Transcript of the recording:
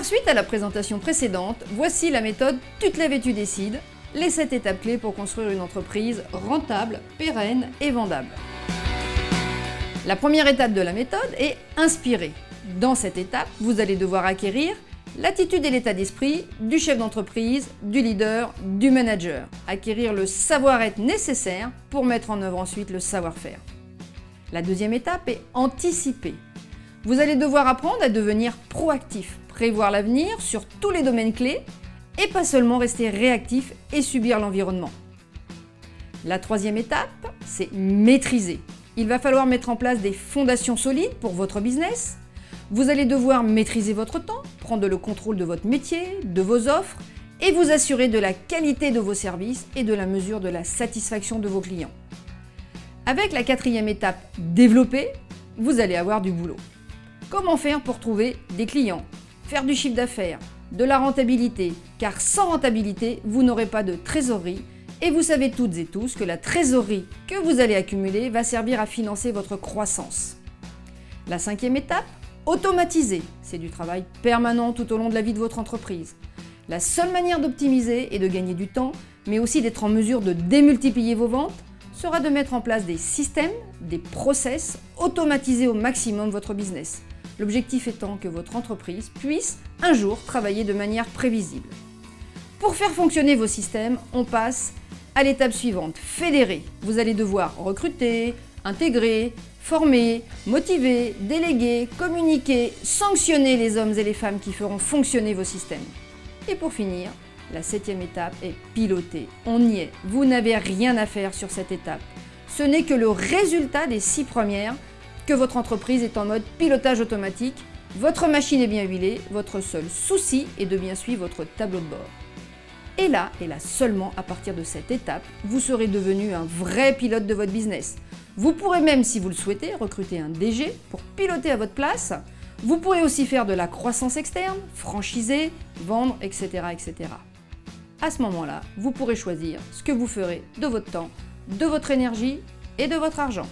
faire suite à la présentation précédente, voici la méthode Tu te lèves et tu décides, les 7 étapes clés pour construire une entreprise rentable, pérenne et vendable. La première étape de la méthode est inspirer. Dans cette étape, vous allez devoir acquérir l'attitude et l'état d'esprit du chef d'entreprise, du leader, du manager. Acquérir le savoir-être nécessaire pour mettre en œuvre ensuite le savoir-faire. La deuxième étape est anticiper. Vous allez devoir apprendre à devenir proactif, prévoir l'avenir sur tous les domaines clés et pas seulement rester réactif et subir l'environnement. La troisième étape, c'est maîtriser. Il va falloir mettre en place des fondations solides pour votre business. Vous allez devoir maîtriser votre temps, prendre le contrôle de votre métier, de vos offres et vous assurer de la qualité de vos services et de la mesure de la satisfaction de vos clients. Avec la quatrième étape, développer, vous allez avoir du boulot. Comment faire pour trouver des clients, faire du chiffre d'affaires, de la rentabilité, car sans rentabilité, vous n'aurez pas de trésorerie et vous savez toutes et tous que la trésorerie que vous allez accumuler va servir à financer votre croissance. La cinquième étape, automatiser. C'est du travail permanent tout au long de la vie de votre entreprise. La seule manière d'optimiser et de gagner du temps, mais aussi d'être en mesure de démultiplier vos ventes, sera de mettre en place des systèmes, des process, automatiser au maximum votre business. L'objectif étant que votre entreprise puisse un jour travailler de manière prévisible. Pour faire fonctionner vos systèmes, on passe à l'étape suivante, fédérer. Vous allez devoir recruter, intégrer, former, motiver, déléguer, communiquer, sanctionner les hommes et les femmes qui feront fonctionner vos systèmes. Et pour finir, la septième étape est piloter. On y est, vous n'avez rien à faire sur cette étape. Ce n'est que le résultat des 6 premières que votre entreprise est en mode pilotage automatique, votre machine est bien huilée, votre seul souci est de bien suivre votre tableau de bord. Et là seulement à partir de cette étape, vous serez devenu un vrai pilote de votre business. Vous pourrez même, si vous le souhaitez, recruter un DG pour piloter à votre place. Vous pourrez aussi faire de la croissance externe, franchiser, vendre, etc., etc. À ce moment-là, vous pourrez choisir ce que vous ferez de votre temps, de votre énergie et de votre argent.